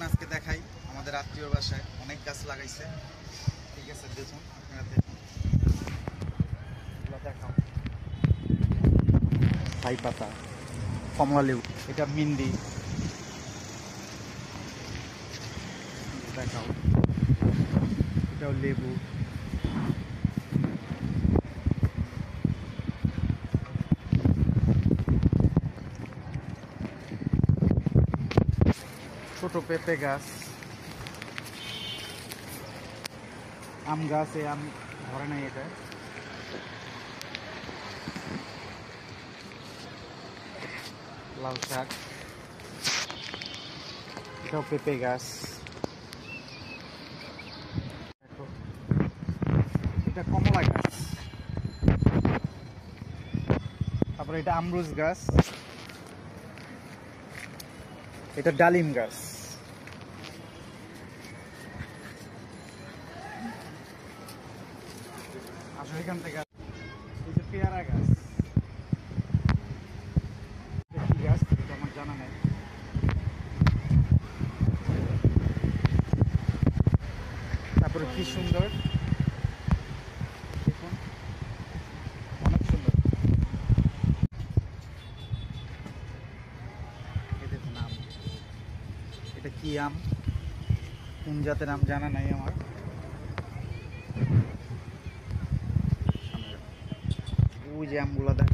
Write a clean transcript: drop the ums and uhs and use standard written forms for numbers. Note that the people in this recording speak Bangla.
আজকে দেখাই আমাদের আত্মীয়র বাসায় অনেক গাছ লাগাইছে। ঠিক আছে, দেখুন আপনারা দেখুন, দেখাও। ছাই পাতা, কমলা লেবু, এটা মিন্দি, দেখাও, এটাও লেবু, ছোট পেঁপে গাছ, আম গাছ, এই আম ধরে নাই, এটা লাল শাক, এটাও পেঁপে গাছ, এটা কমলা গাছ, তারপরে এটা আমরুজ গাছ, এটা ডালিম গাছ, আসলে এখান থেকে এই যে পেয়ারা গাছ, কি গাছ এটা আমার জানা নেই। তারপরে কি সুন্দর, দেখুন অনেক সুন্দর। এই দেখুন আম, এটা কি আম, কোন জাতের আম জানা নাই আমার। ওই যে আমগুলো দেখ,